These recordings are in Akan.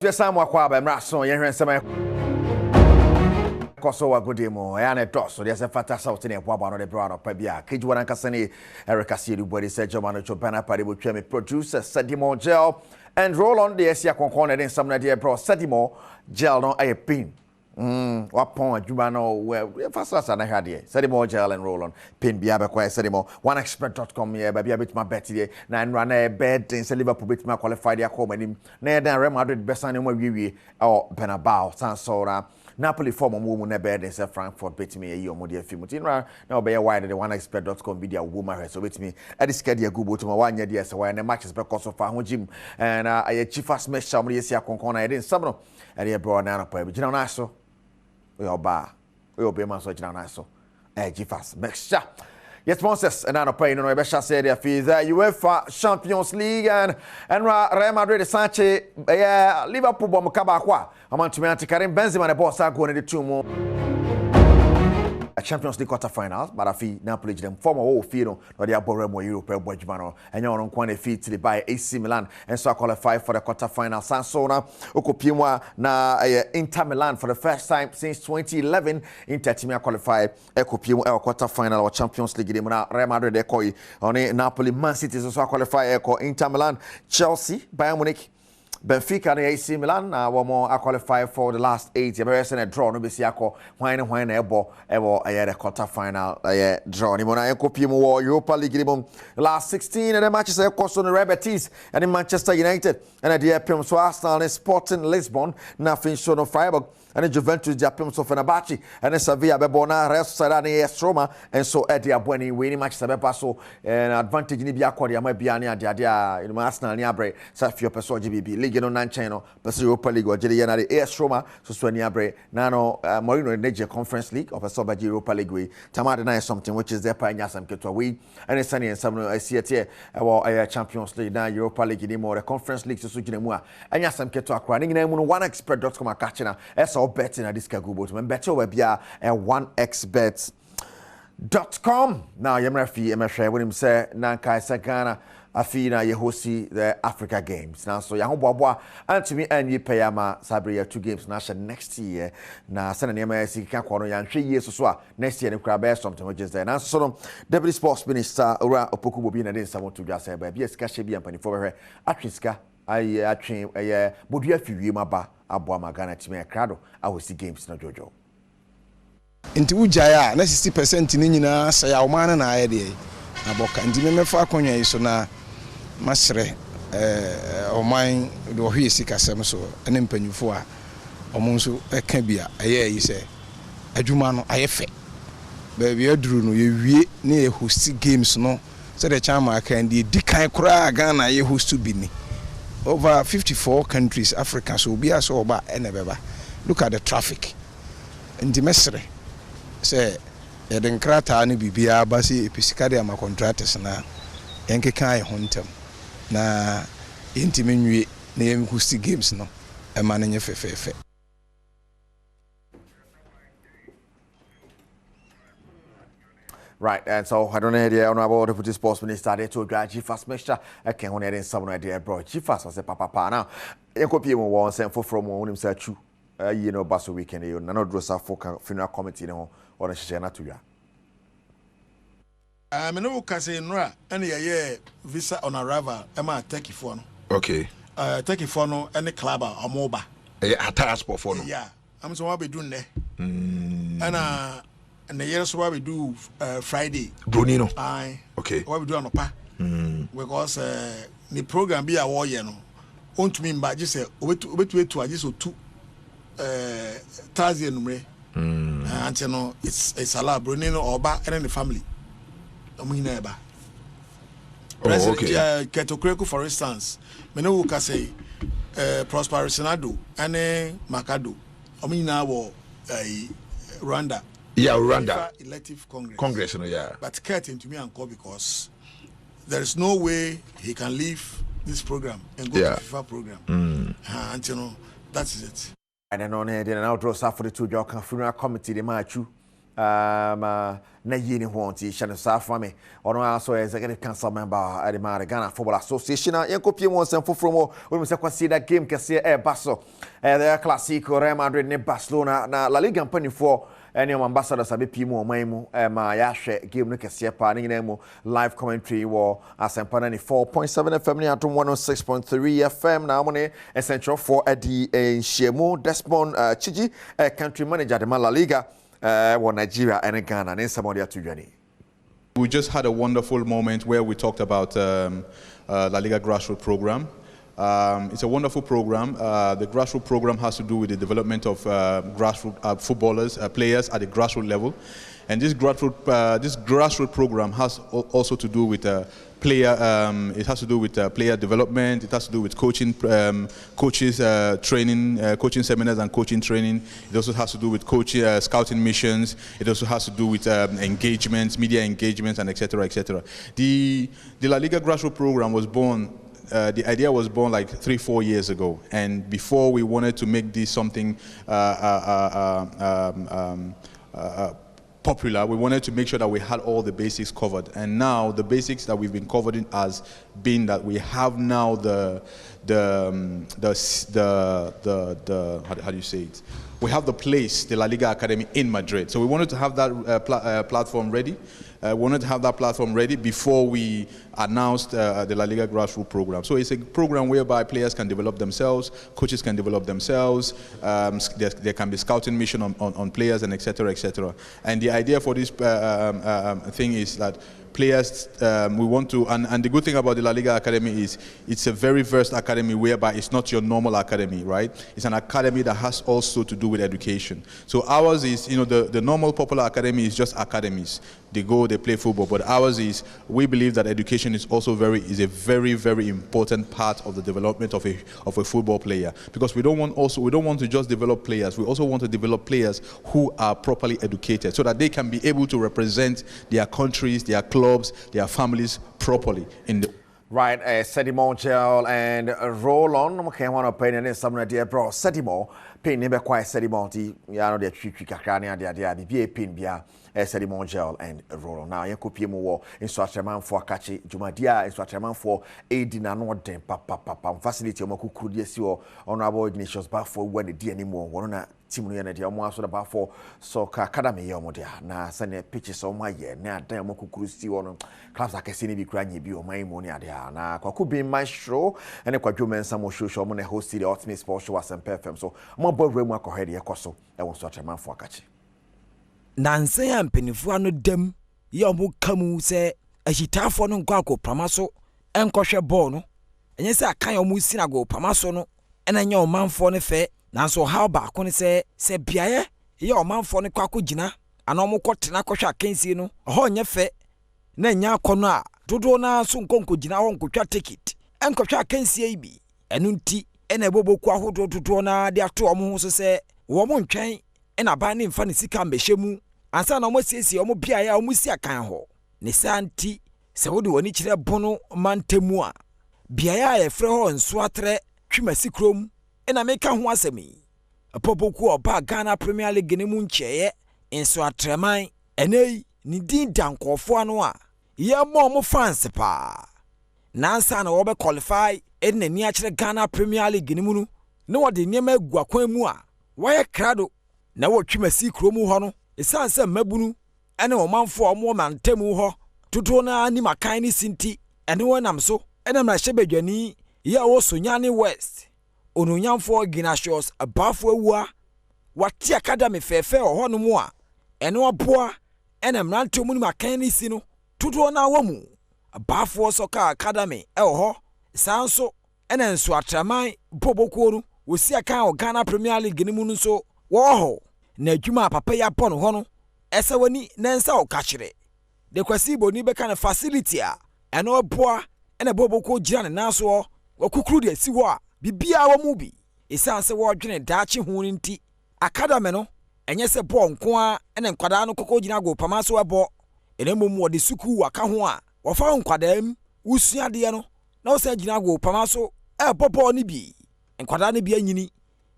Just I'm walk by Mrasso, Yen Semi Kosowa Godimo, and a toss. So there's a fatas out in a Wabano de Brown of Pabia, Kijuan Cassani, Erica City, Body said Germano Chopana Paddy would me producer Sedimo Gel and roll on the Asia Concon in some idea bro Sedimo Gel no a pin. What point Jumano well fast and I had here. Sedimo Gel and roll on pin Biaba Sedimo 1expert.com here, baby a bit my betty 9 run a bed in Liverpool bit my qualified their home and him. Neither Real Madrid best and we or Benabao Sansora. Napoli former woman na bed in Frankfurt bet me a year more dear film. Now be a wide the 1expert.com video woman so with me. I discard your Google to my 1 year dear so when the matches because of our gym and I chief as mesh somebody see a concon I didn't some and he brought down a poem. You know naso we all bar we will be my so naso chief as mixture. Yes, Moses, and I'm paying no better say their fees. UEFA Champions League and Real Madrid Sanchez, Liverpool Bomkabakwa. I'm on to me Karim Benzema and the boss are going to the two more. Champions League quarterfinals, but I feel Napoli them former old field or the Boremo Europe Bojmano and you're on quite a feet to the by AC Milan and so I qualify for the quarterfinal. Sansona Okopimwa na Inter Milan for the first time since 2011. Inter team qualified Ekopimwa quarterfinal or Champions League game now Real Madrid Ekoi on Napoli Man City so qualify Eko Inter Milan Chelsea Bayern Munich Benfica and AC Milan one more qualify for the last 8 years and a draw no be see ako when ebo the quarter final draw ni mona Ekopim Europa League last 16 and the matches cost on the Real Betis and in Manchester United and the Pim so Arsenal and Sporting Lisbon nothing show no Freiburg and the Juventus Japim so Fenerbahce and the Sevilla Bebona Real Sociedad and Roma and so Eddie Abueni winning match Sabeba so an advantage ni bia kwadi ama bia ni adia in Arsenal ni abre Safio Peso GBB Liga no nan channel but Europa League or Jedi na the AS Roma so ni abre nano Morino Niger Conference League of Peso Europa League we tamade na something which is there pa nyasam ketwa we and sunny and some I see it here about Champions League na Europa League ni more the Conference League so gina mu a nyasam ketwa akwa ni na mu 1expert.com akachina all betting at this Google to better web ya and 1xbet.com. Now Yemrafi MFA when him say Nankai Sagana Afina Yehosi the Africa Games. Now so Yahobwa and to me and you pay ama Sabria 2 games national next year. Now send an MSC can quano yan 3 years or so next year and crab something which is there. Now so Deputy Sports Minister Ora Opoku will be in a day someone to just say baby yes cash be and penny for her Atriska I train but you have you maba Abwam Ghana team crowd I will see games na Jojo. Inti ujaya na 60% ni nyina say awman na ayede aboka ndi me mefa akonwa yi so na masre oman do hwe sikasem so ene mpanyufo a omonso eka bia aye yi se adwuma no ayefe ba bia duru no ye wie na ye host games no so the chama kan di dikan kura Ghana ye host bi ni over 54 countries Africa so be as oba enebeba look at the traffic ndi mesre say e den krata ni bibia ba se episikade ama contractors na yenkeka ye hontem na intimi nwie na yem host games no e ma nenye fefefe. Right, and so I don't know the honorable deputy sports minister they told you fast mixture I can only in some idea bro chief fast was a papa now you copy him one sent for from one himself true you know basso weekend you no dress for funeral committee no or share na to you me no can say no any year visa on arrival am I take for no okay take for no any club or moba a transport for no yeah I'm so what be doing there and the years what we do Friday Brunino aye okay what we do on pa because the program be a war you know want me but just say wait to just so 2 Thursday number and you know it's a lot Brunino or ba and the family okay Ketokreku for instance me no can say Prosper Senado and Makado wo Rwanda. Yeah, Rwanda. Elective Congress, no, yeah. But Kurt into me and call because there is no way he can leave this program and go to the FIFA program. And you know, that is it. And then on here, then I'll draw for the 2 funeral committee, the match na yini ho nti hye no sa fa me ono aso executive council member at the Ghana Football Association yenkopie mo nsem foforo mo we se kwasi that game kese baso the Clasico Real Madrid ne Barcelona na La Liga mpanifo any ambassadors abe pi mu oman mu ma ya hwe game no kese pa ne nyina mu live commentary wo asempana ni 4.7 FM ni atom 106.3 FM na amone essential for edi enhyiemu Desmond Chiji country manager de La Liga Nigeria and Ghana and somebody to journey. We just had a wonderful moment where we talked about La Liga grassroots program. It's a wonderful program. The grassroots program has to do with the development of grassroots footballers, players at the grassroots level. And this grassroots program has also to do with player. It has to do with player development. It has to do with coaching, coaches training, coaching seminars and coaching training. It also has to do with coaching, scouting missions. It also has to do with engagements, media engagements, and etc. etc. The La Liga grassroots program was born. The idea was born like 3-4 years ago, and before we wanted to make this something popular, we wanted to make sure that we had all the basics covered. And now the basics that we've been covering has been that we have now how do you say it? We have the place, the La Liga Academy in Madrid. So we wanted to have that platform ready. Wanted to have that platform ready before we announced the La Liga grassroots program. So it's a program whereby players can develop themselves, coaches can develop themselves, there can be scouting mission on players and etc. etc. And the idea for this thing is that players, we want to, and the good thing about the La Liga Academy is it's a very versed academy whereby it's not your normal academy, right? It's an academy that has also to do with education. So ours is, the normal popular academy is just academies. They go, they play football, but ours is, we believe that education is also a very, very important part of the development of a football player, because we don't want to just develop players. We also want to develop players who are properly educated so that they can be able to represent their countries, their clubs, their families properly in the right. Sedimo gel and roll on. Okay, one opinion is something dear bro. Sedimo pain never quite sedimo. Ya no de tricky kakani dia be pain bia. Sedimo gel and roll on. Now you could be more instruction for catchy Jumadia instruction for aiding and not them papa facility omaku could yes you honorable Ignatius back for when the D anymore one team no the omo aso ba for soccer academy yomodia na send pitches on my year na dan omaku cruise on clubs akese ni bi kura nye bi o man mo ni ade na kwaku be my show and kwadwo mensa mo show mo na host the ultimate sports show as FM so mo bobwe mu akohede yekoso e won instruction for catchy nansen ya mpenifo ano dem ye omo kamu se ahitafo no nkwa ko pramaso enkohwe ball no enye se akan omo sinago pramaso no ena nya omanfo ne fe nanso how ba ko ne se biaye ye omanfo ne kwa ko gina ana omo kwotena kohwe akansi no ho nya fe na nya akono a dodo na so nkonko gina ho nkotwa ticket enkohwe akansi yi bi enu nti ena eboboku ahodo dodo na de ato omo ho so se wo mo ntwen ena ba ne mfa ne sika mbehemu ansa na omo siesie omo bia ya omo si akan ho ne santi se wodi woni kire bono mantemu a bia ya ye frɛ ho nso atre twimasi krom ena meka ho asemi apopoku oba Ghana Premier League ne mu nkyeye nso atreman enei ni din dankofo ano a ye mo omo fans pa nansa na wo be qualify ena ni a kire Ghana Premier League ne mu no ne wodi nyema aguakwan mu a waye krado na wo twimasi krom ho no esanse mabunu ene omanfo omo mantemu ho tutu na ni makan ni sinti ene wonam so ene mra hyebedwani ya wo sonyane west ononyamfo Ignatius abafo awua wati academy fefe ho no mu a ene oboa ene mra ntomu ni makan ni si no tutu na wamu abafo soccer academy ho sanso ene nso atraman bobokuoru wosi akan o Ghana Premier League ni mu no so wo ho na adwuma papa ya pon ho no ese wani nansa o kachire de kwasi boni be kan facility a ene oboa ene boboko gira ne naso wakukuru de si ho a bibia wo mu bi esanse wo dwene daachi hu nti academy no enye se bo nko a ene nkwada no kokko gira go pamaso ebo ene mom wo de suku waka ho a wo fa nkwada m usua de no na wo sa gira go pamaso bobo ni bi nkwada ne bi anyini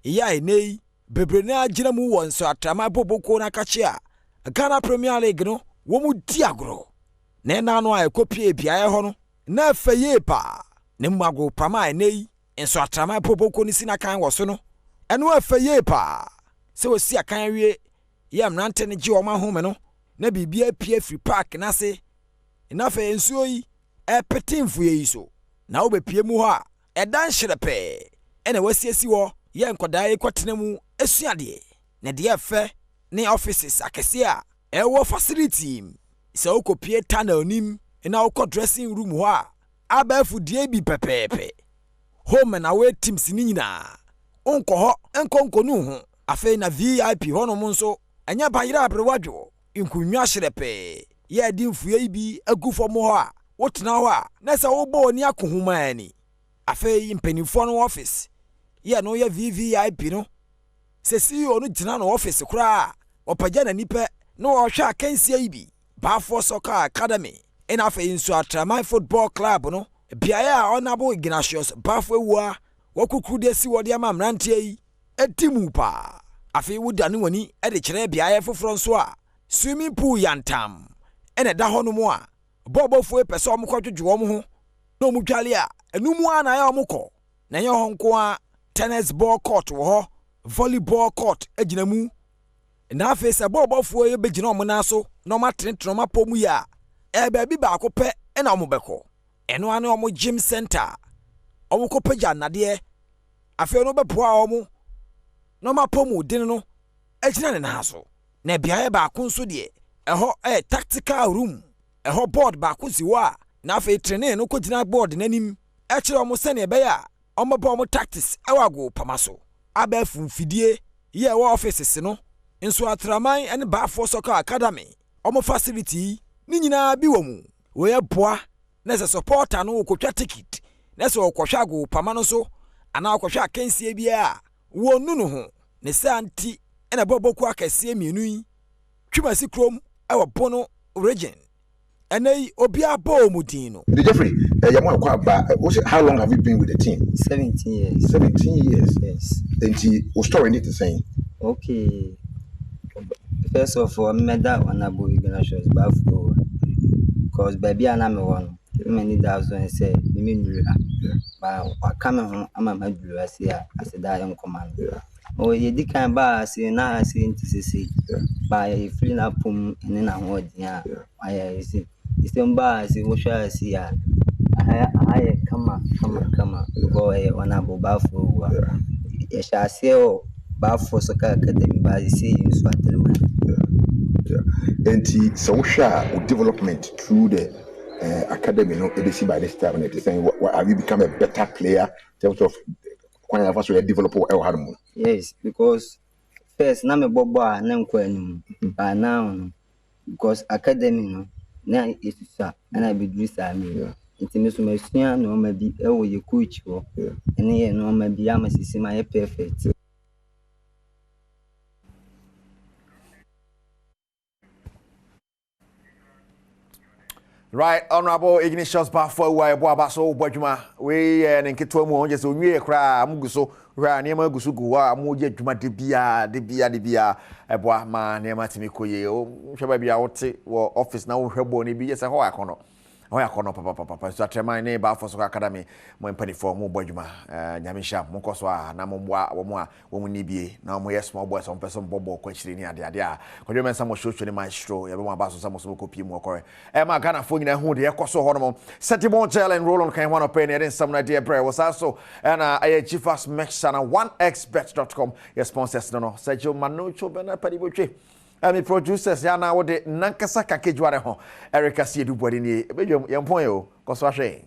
iya enei bebre na agina mu won so atrama boboko na kache a Ghana Premier League no wo mu di agro na na no a ekopie biaye ho no na afaye pa ne magro prama nei enso atrama popoko ni sina kan wo so no eno afaye pa se wo si akan wie ye mrante ne gi o ma home no na bibia pie free park na se na fa ensuo yi epetimfu ye iso na wo be pie mu ho a edan hyerepe ena wasiesi wo ye nkodae kwatena mu esuade na de afa ne offices akese a ewo facility se okopie tunnel nim na okọ dressing room ho a abafu die bi pepepe home na we teams ni nyina onko ho enkonko nu ho afa na VIP ho no mo nso enya bayira abrewadwo nkunwa hyerepe ye di mfuye bi agufo mo ho a wotena ho a na se wo bo ni akohuma ani afa impenifo no office ye no ye VIP no se CEO no gina no office kura opaja na nipa no ohwa akansia ibi Badwam Soccer Academy ina afa insu Atraman Football Club no biaya a Honorable Ignatius Bafwewa wakukuru de si wode ama mrantie yi etimu pa afa wuda ne wani e de kire biaya foforo nso a swimming pool yantam ene da ho no mo a bobofo pese omkodwodwo mo ho na omutwale a enumu a na ya omukọ na ye ho nko a tennis ball court wo ho volleyball court agina mu na afa se bobofo ye begina omo na so na ma trentre ma pomu ya e ba bi ba akopɛ na omo bɛkɔ eno ane omo gym center omo kopagya nade afa no bɛpoa omo na ma pomu din no agina ne na so na bia ba ko nso de ɛhɔ tactical room ɛhɔ board ba ko si wa na afa training no kogina board nanim ɛkyerɛ omo sene be ya omo ba omo tactics ɛwago pamaso aba funfidie ye wa offices no nso Atraman and Badwam Soccer Academy omo facility ni nyina bi wo mu wo ye boa na se supporter no okotwa ticket na se okohwa go pama no so ana okohwa akansie bia wo nu no ho ne santi ena boboku akasie mienu yi twimasi krom ewo bono region enei obi abo mudin no The Jeffrey, how long have you been with the team? 17 years. 17 years. Yes. And you story need to say. Okay. First of all, I met that one about Ignatius Bafwewa. Because baby and I'm one. Many thousand say, you mean, but I come home, I'm a medal. I said, I am command. Oh, you did kind of say, now I see into see by a free up and then I would, yeah. I see. It's the embarrassing, what shall I see? I come on, go on about Bafwewa. Yes, I say, oh. Badwam Soccer Academy by see you so And so share development through the academy, no, it by this time, and it is saying, what have you become a better player in terms of when I was a developer? Yes, because first, na me bobo a na nkwa by now, because academy no, na is and I be do me. Intimacy me sua no ma bi e wo ye coach wo. Ene ye no ma bi am sisi my perfect. Right, Honorable Ignatius Bafwewa Boabaso Bojuma, we and Keto Mo, just a new cry, Muguso, Ranema Gusugu, Moja Juma de Bia, a boa man, Nema Timiko, Shababi out or office now, her bony be as a hoa corner. Oya kono papa so Atraman ne Badwam Soccer Academy mo mpanifo mo bojuma nyamisha mo koswa na mo mwa wo ni bie na mo yes small boys on person bobo kwachiri ni ade a kwadwe mensa mo show ni maestro ye be mo abaso sa mo so kopie mo okore ma Ghana fo nyina hu de yekoso ho no mo setimo gel and roll on kan one open and some na dear prayer was also and I Chifas Mexana 1xbet.com your sponsors no Sergio Manucho Bena Padibotwe ami producers ya na wo de nankasa kakejware ho Erica Siedu body ni ebedwam yempon yo koso ahwe